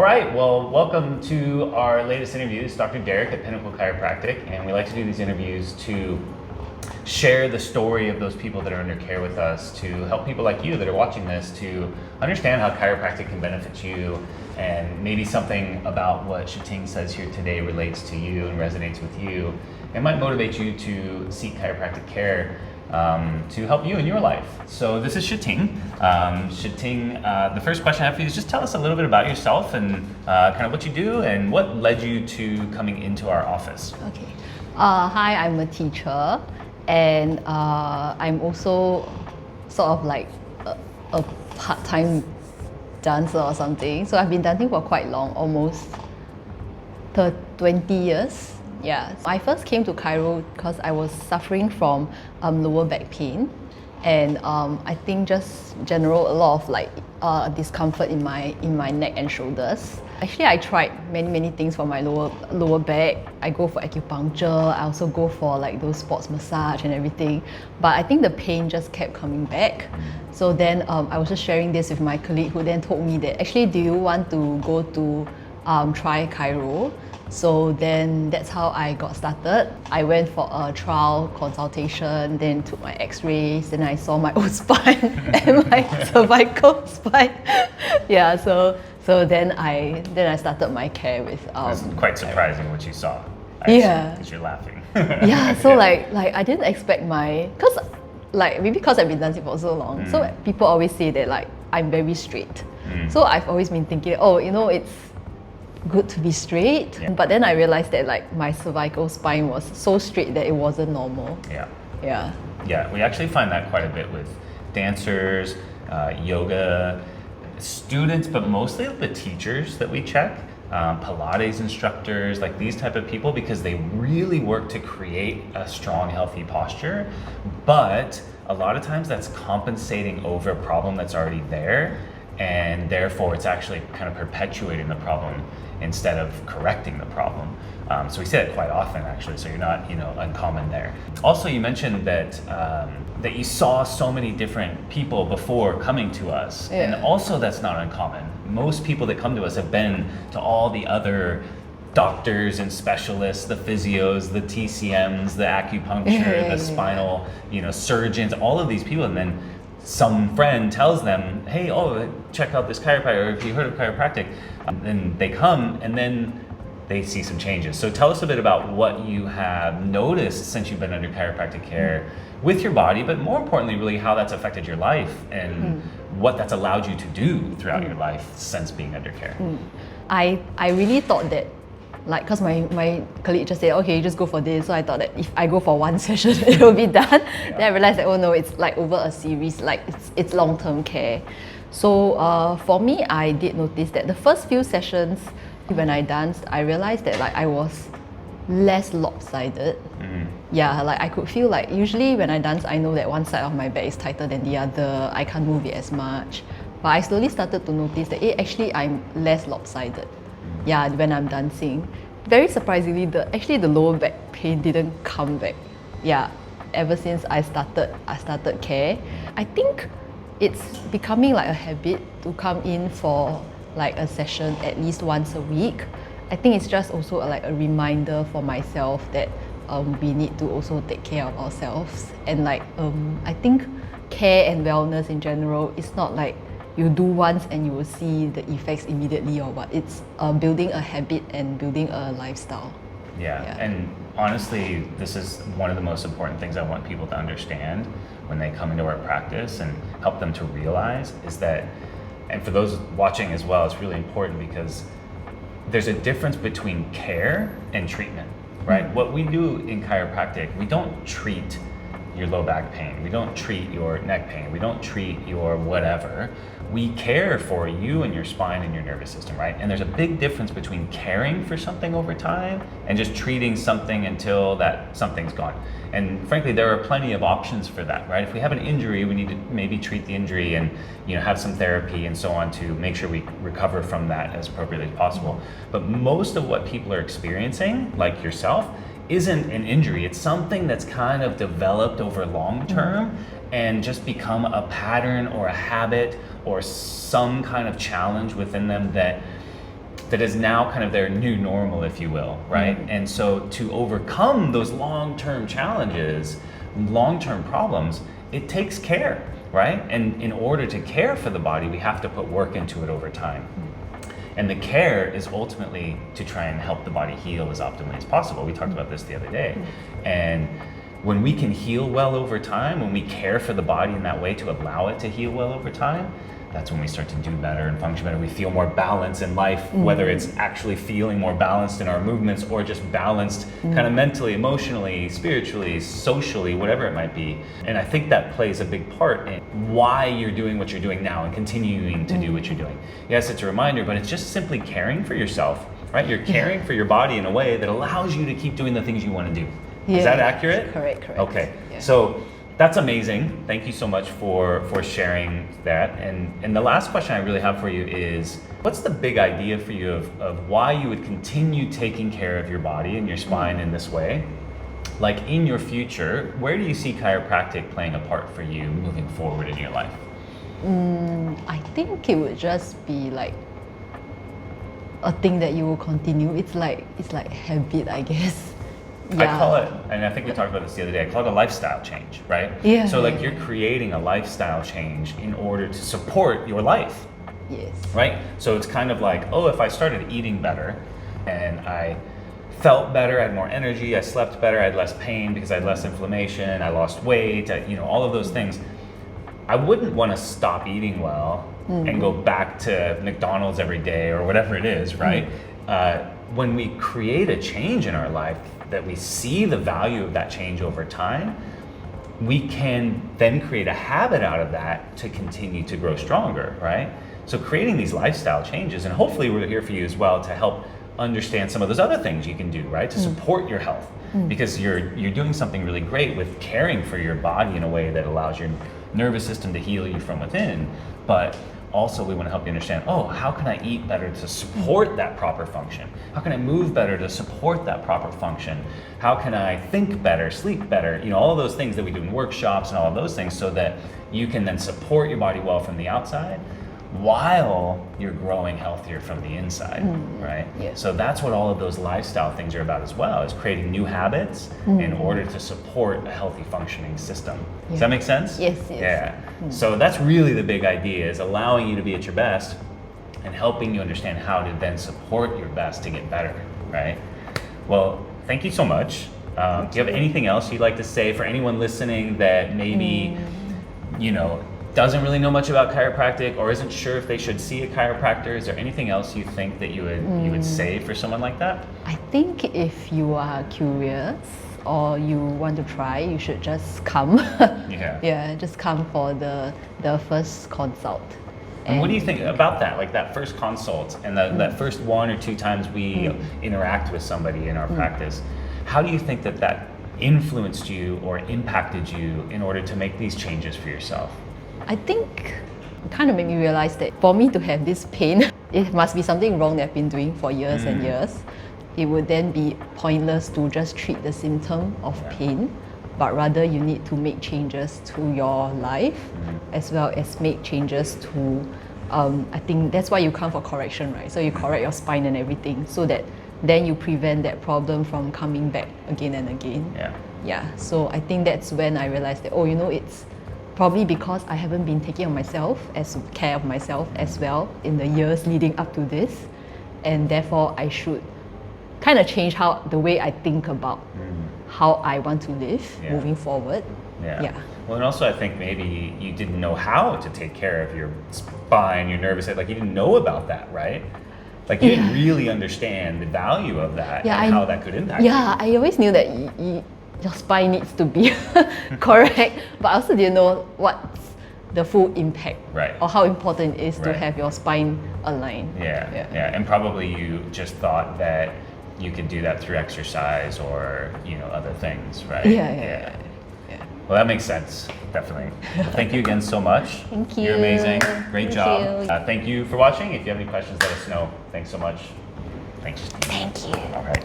right, well, welcome to our latest interview. It's Dr. Derek at Pinnacle Chiropractic, and we like to do these interviews to share the story of those people that are under care with us, to help people like you that are watching this to understand how chiropractic can benefit you, and maybe something about what Shi Ting says here today relates to you and resonates with you. It might motivate you to seek chiropractic care to help you in your life. So this is Shi Ting. Shi Ting, the first question I have for you is just tell us a little bit about yourself and kind of what you do and what led you to coming into our office. Okay. Hi, I'm a teacher, and I'm also sort of like a part-time dancer or something. So I've been dancing for quite long, almost 20 years. Yeah, I first came to Chiro because I was suffering from lower back pain, and I think just general a lot of like discomfort in my neck and shoulders. Actually, I tried many things for my lower back. I go for acupuncture. I also go for like those sports massage and everything, but I think the pain just kept coming back. So then I was just sharing this with my colleague, who then told me that actually, do you want to go to try Chiro? So then that's how I got started. I went for a trial consultation, then took my x-rays, then I saw my own spine and my cervical spine. Yeah, so then I started my care with It's quite surprising what you saw. Because you're laughing. Yeah, so like I didn't expect cause maybe because I've been dancing for so long, so people always say that like I'm very straight. So I've always been thinking, oh, it's good to be straight, but then I realized that like my cervical spine was so straight that it wasn't normal. Yeah, we actually find that quite a bit with dancers, yoga students, but mostly the teachers that we check, Pilates instructors, like these type of people, because they really work to create a strong, healthy posture, but a lot of times that's compensating over a problem that's already there, and therefore it's actually kind of perpetuating the problem instead of correcting the problem. So we say that quite often, actually, so you're not uncommon there. Also, you mentioned that that you saw so many different people before coming to us, and also that's not uncommon. Most people that come to us have been to all the other doctors and specialists, the physios, the TCMs, the acupuncture, the spinal, surgeons, all of these people, and then some friend tells them, hey, check out this chiropractor, or if you heard of chiropractic, then they come and then they see some changes. So tell us a bit about what you have noticed since you've been under chiropractic care with your body, but more importantly, really how that's affected your life and what that's allowed you to do throughout your life since being under care. I really thought that, like, because my colleague just said, okay, you just go for this. So I thought that if I go for one session, it will be done. Then I realized that, oh no, it's like over a series, like it's long-term care. So for me, I did notice that the first few sessions when I danced, I realized that like I was less lopsided. Yeah, like I could feel like usually when I dance, I know that one side of my back is tighter than the other. I can't move it as much. But I slowly started to notice that actually I'm less lopsided. Yeah, when I'm dancing. Very surprisingly, the lower back pain didn't come back. Yeah, ever since I started care. I think it's becoming like a habit to come in for like a session at least once a week. I think it's just also like a reminder for myself that we need to also take care of ourselves. And like I think care and wellness in general is not like you do once and you will see the effects immediately or what. It's building a habit and building a lifestyle. Yeah, and honestly, this is one of the most important things I want people to understand when they come into our practice and help them to realize is that, and for those watching as well, it's really important because there's a difference between care and treatment, right? What we do in chiropractic, we don't treat your low back pain, we don't treat your neck pain, we don't treat your whatever. We care for you and your spine and your nervous system, right? And there's a big difference between caring for something over time and just treating something until that something's gone. And frankly, there are plenty of options for that, right? If we have an injury, we need to maybe treat the injury and have some therapy and so on to make sure we recover from that as appropriately as possible. But most of what people are experiencing, like yourself, isn't an injury. It's something that's kind of developed over long term and just become a pattern or a habit or some kind of challenge within them that that is now kind of their new normal, if you will, right? And so to overcome those long-term challenges, long-term problems, it takes care, right? And in order to care for the body, we have to put work into it over time. And the care is ultimately to try and help the body heal as optimally as possible. We talked about this the other day. And when we can heal well over time, when we care for the body in that way to allow it to heal well over time, that's when we start to do better and function better. We feel more balance in life, whether it's actually feeling more balanced in our movements or just balanced kind of mentally, emotionally, spiritually, socially, whatever it might be. And I think that plays a big part in why you're doing what you're doing now and continuing to do what you're doing. Yes, it's a reminder, but it's just simply caring for yourself, right? You're caring for your body in a way that allows you to keep doing the things you want to do. Is that accurate? Correct. Okay. Yeah. So that's amazing. Thank you so much for sharing that. And the last question I really have for you is, what's the big idea for you of why you would continue taking care of your body and your spine in this way? Like in your future, where do you see chiropractic playing a part for you moving forward in your life? I think it would just be like a thing that you will continue. It's like habit, I guess. I call it, and I think we talked about this the other day, I call it a lifestyle change, right? Yeah. So like you're creating a lifestyle change in order to support your life, Yes. right? So it's kind of like, oh, if I started eating better and I felt better, I had more energy, I slept better, I had less pain because I had less inflammation, I lost weight, all of those things, I wouldn't want to stop eating well and go back to McDonald's every day or whatever it is, right? When we create a change in our life, that we see the value of that change over time, we can then create a habit out of that to continue to grow stronger, right? So creating these lifestyle changes, and hopefully we're here for you as well to help understand some of those other things you can do, right? To support your health, because you're doing something really great with caring for your body in a way that allows your nervous system to heal you from within, but also we want to help you understand, oh, how can I eat better to support that proper function? How can I move better to support that proper function? How can I think better, sleep better? All of those things that we do in workshops and all of those things, so that you can then support your body well from the outside while you're growing healthier from the inside, right? Yeah. So that's what all of those lifestyle things are about as well, is creating new habits in order to support a healthy functioning system. Does that make sense? Yes. Yeah. So that's really the big idea, is allowing you to be at your best and helping you understand how to then support your best to get better, right? Well, thank you so much. Do you have anything else you'd like to say for anyone listening that maybe, doesn't really know much about chiropractic or isn't sure if they should see a chiropractor? Is there anything else you think that you would say for someone like that? I think if you are curious or you want to try, you should just come. Yeah. Just come for the first consult. And what do you think about that? Like that first consult and that first 1 or 2 times we interact with somebody in our practice, how do you think that influenced you or impacted you in order to make these changes for yourself? I think it kind of made me realize that for me to have this pain, it must be something wrong that I've been doing for years and years. It would then be pointless to just treat the symptom of pain, but rather you need to make changes to your life as well as make changes to, I think that's why you come for correction, right? So you correct your spine and everything so that then you prevent that problem from coming back again and again. Yeah, so I think that's when I realized that, it's probably because I haven't been taking care of myself as well in the years leading up to this, and therefore I should kind of change the way I think about how I want to live moving forward. Yeah. Well, and also I think maybe you didn't know how to take care of your spine, your nervous system. Like you didn't know about that, right? Like you didn't really understand the value of that and how that could impact you. Yeah, I always knew that your spine needs to be correct, but I also didn't know what's the full impact or how important it is to have your spine aligned. Yeah. And probably you just thought that you could do that through exercise or other things, right? Yeah. Well, that makes sense, definitely. Well, thank you again so much. Thank you. You're amazing. Great job. You. Thank you for watching. If you have any questions, let us know. Thanks so much. Thanks. Thank you. All right.